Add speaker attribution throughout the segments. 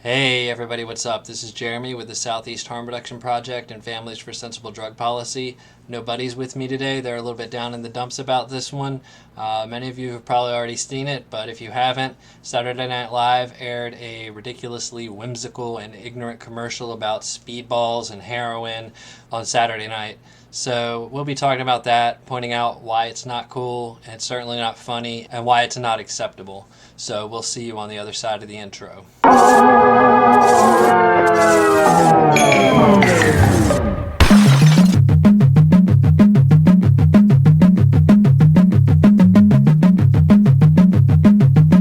Speaker 1: Hey everybody, what's up? This is Jeremy with the Southeast Harm Reduction Project and Families for Sensible Drug Policy. No buddies with me today. They're a little bit down in the dumps about this one. Many of you have probably already seen it, but if you haven't, Saturday Night Live aired a ridiculously whimsical and ignorant commercial about speedballs and heroin on Saturday night. So we'll be talking about that, pointing out why it's not cool, and it's certainly not funny, and why it's not acceptable. So we'll see you on the other side of the intro.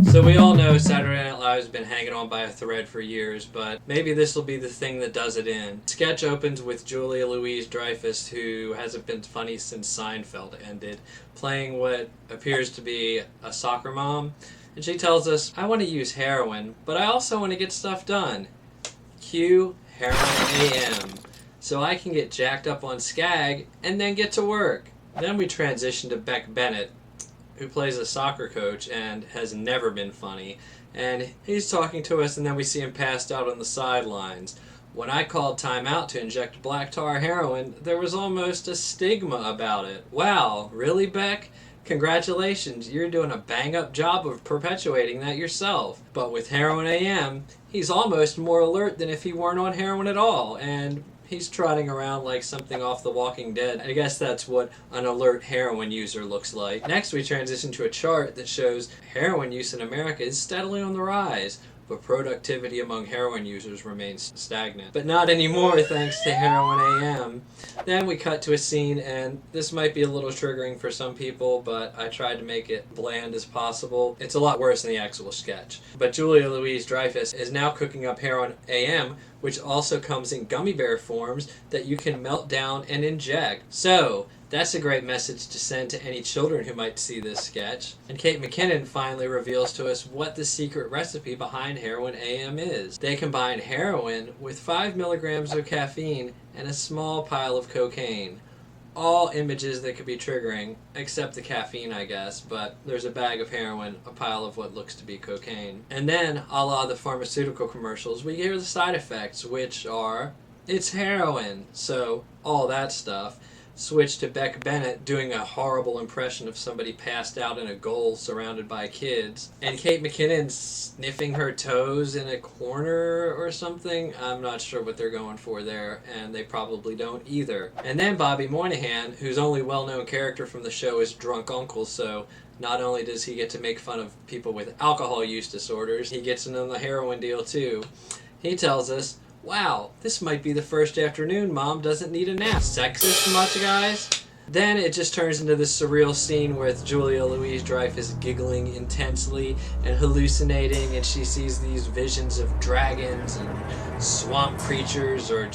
Speaker 1: So we all know Saturday Night Live has been hanging on by a thread for years, but maybe this will be the thing that does it in. Sketch opens with Julia Louis-Dreyfus, who hasn't been funny since Seinfeld ended, playing what appears to be a soccer mom. And she tells us, I want to use heroin, but I also want to get stuff done. Cue Heroin AM. So I can get jacked up on Skag and then get to work. Then we transition to Beck Bennett, who plays a soccer coach and has never been funny. And he's talking to us, and then we see him passed out on the sidelines. When I called timeout to inject black tar heroin, there was almost a stigma about it. Wow, really, Beck? Congratulations, you're doing a bang-up job of perpetuating that yourself. But with Heroin AM, he's almost more alert than if he weren't on heroin at all, and he's trotting around like something off The Walking Dead. I guess that's what an alert heroin user looks like. Next, we transition to a chart that shows heroin use in America is steadily on the rise, but productivity among heroin users remains stagnant. But not anymore, thanks to Heroin AM. Then we cut to a scene, and this might be a little triggering for some people, but I tried to make it bland as possible. It's a lot worse than the actual sketch. But Julia Louis-Dreyfus is now cooking up Heroin AM, which also comes in gummy bear forms that you can melt down and inject. So, that's a great message to send to any children who might see this sketch. And Kate McKinnon finally reveals to us what the secret recipe behind Heroin AM is. They combine heroin with 5 milligrams of caffeine and a small pile of cocaine. All images that could be triggering, except the caffeine, I guess, but there's a bag of heroin, a pile of what looks to be cocaine. And then, a la the pharmaceutical commercials, we hear the side effects, which are, it's heroin, so all that stuff. Switch to Beck Bennett doing a horrible impression of somebody passed out in a goal surrounded by kids. And Kate McKinnon sniffing her toes in a corner or something. I'm not sure what they're going for there, and they probably don't either. And then Bobby Moynihan, whose only well-known character from the show is Drunk Uncle, so not only does he get to make fun of people with alcohol use disorders, he gets in on the heroin deal too. He tells us, wow, this might be the first afternoon Mom doesn't need a nap. Sexist much, guys? Then it just turns into this surreal scene with Julia Louis-Dreyfus giggling intensely and hallucinating, and she sees these visions of dragons and swamp creatures, or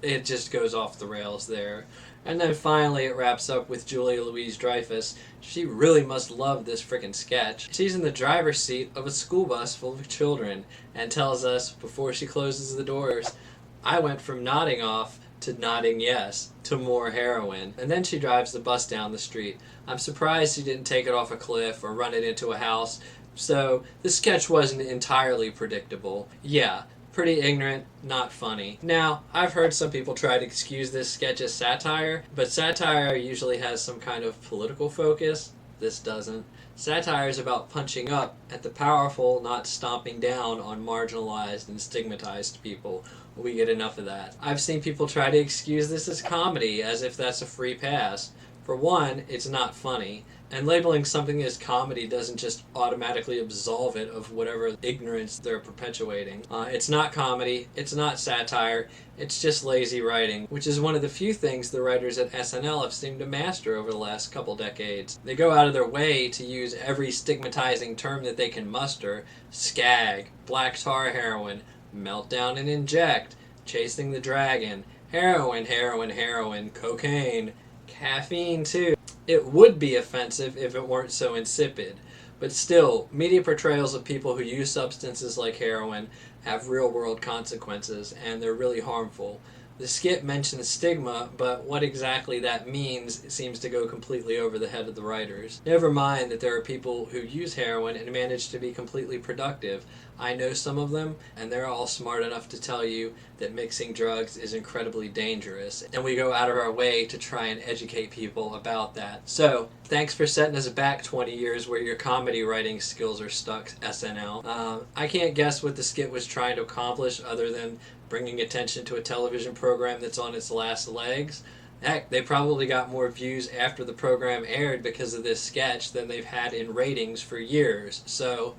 Speaker 1: it just goes off the rails there. And then finally it wraps up with Julia Louis-Dreyfus. She really must love this frickin' sketch. She's in the driver's seat of a school bus full of children and tells us, before she closes the doors, I went from nodding off to nodding yes to more heroin. And then she drives the bus down the street. I'm surprised she didn't take it off a cliff or run it into a house. So the sketch wasn't entirely predictable. Yeah, pretty ignorant, not funny. Now, I've heard some people try to excuse this sketch as satire, but satire usually has some kind of political focus. This doesn't. Satire is about punching up at the powerful, not stomping down on marginalized and stigmatized people. We get enough of that. I've seen people try to excuse this as comedy, as if that's a free pass. For one, it's not funny. And labeling something as comedy doesn't just automatically absolve it of whatever ignorance they're perpetuating. It's not comedy, it's not satire, it's just lazy writing, which is one of the few things the writers at SNL have seemed to master over the last couple decades. They go out of their way to use every stigmatizing term that they can muster: skag, black tar heroin, meltdown and inject, chasing the dragon, heroin, heroin, heroin, cocaine, caffeine too. It would be offensive if it weren't so insipid. But still, media portrayals of people who use substances like heroin have real-world consequences, and they're really harmful. The skit mentions stigma, but what exactly that means seems to go completely over the head of the writers. Never mind that there are people who use heroin and manage to be completely productive. I know some of them, and they're all smart enough to tell you that mixing drugs is incredibly dangerous, and we go out of our way to try and educate people about that. So, thanks for setting us back 20 years where your comedy writing skills are stuck, SNL. I can't guess what the skit was trying to accomplish other than bringing attention to a television program that's on its last legs. Heck, they probably got more views after the program aired because of this sketch than they've had in ratings for years. So,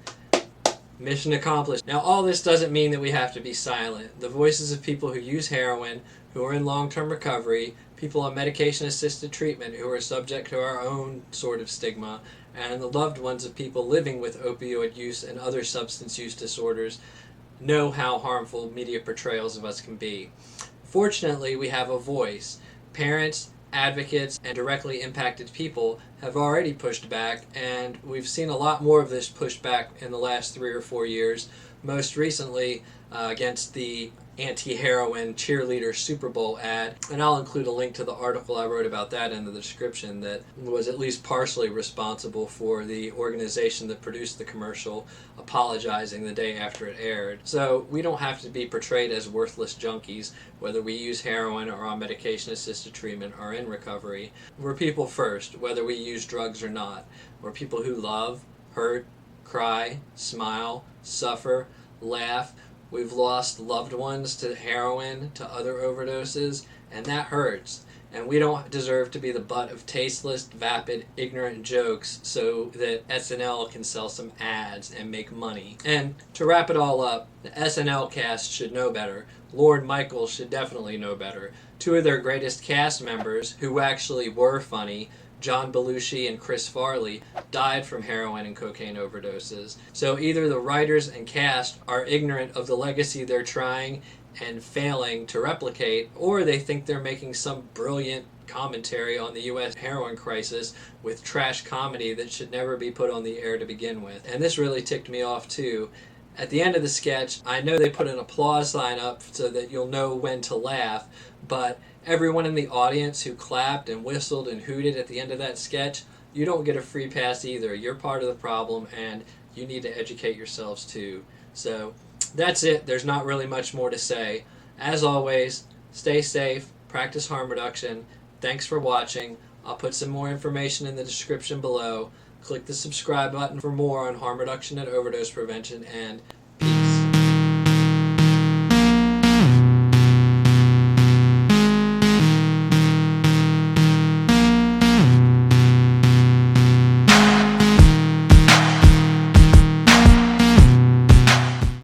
Speaker 1: mission accomplished. Now, all this doesn't mean that we have to be silent. The voices of people who use heroin, who are in long-term recovery, people on medication-assisted treatment who are subject to our own sort of stigma, and the loved ones of people living with opioid use and other substance use disorders know how harmful media portrayals of us can be. Fortunately, we have a voice. Parents, advocates, and directly impacted people have already pushed back, and we've seen a lot more of this pushback in the last 3 or 4 years, most recently against the anti-heroin cheerleader Super Bowl ad, and I'll include a link to the article I wrote about that in the description that was at least partially responsible for the organization that produced the commercial apologizing the day after it aired. So we don't have to be portrayed as worthless junkies, whether we use heroin or on medication-assisted treatment or in recovery. We're people first, whether we use drugs or not. We're people who love, hurt, cry, smile, suffer, laugh. We've lost loved ones to heroin, to other overdoses, and that hurts. And we don't deserve to be the butt of tasteless, vapid, ignorant jokes so that SNL can sell some ads and make money. And to wrap it all up, the SNL cast should know better. Lord Michael should definitely know better. 2 of their greatest cast members, who actually were funny, John Belushi and Chris Farley, died from heroin and cocaine overdoses. So either the writers and cast are ignorant of the legacy they're trying and failing to replicate, or they think they're making some brilliant commentary on the U.S. heroin crisis with trash comedy that should never be put on the air to begin with. And this really ticked me off too. At the end of the sketch, I know they put an applause sign up so that you'll know when to laugh, but everyone in the audience who clapped and whistled and hooted at the end of that sketch, you don't get a free pass either. You're part of the problem, and you need to educate yourselves too. So that's it. There's not really much more to say. As always, stay safe, practice harm reduction. Thanks for watching. I'll put some more information in the description below. Click the subscribe button for more on harm reduction and overdose prevention, and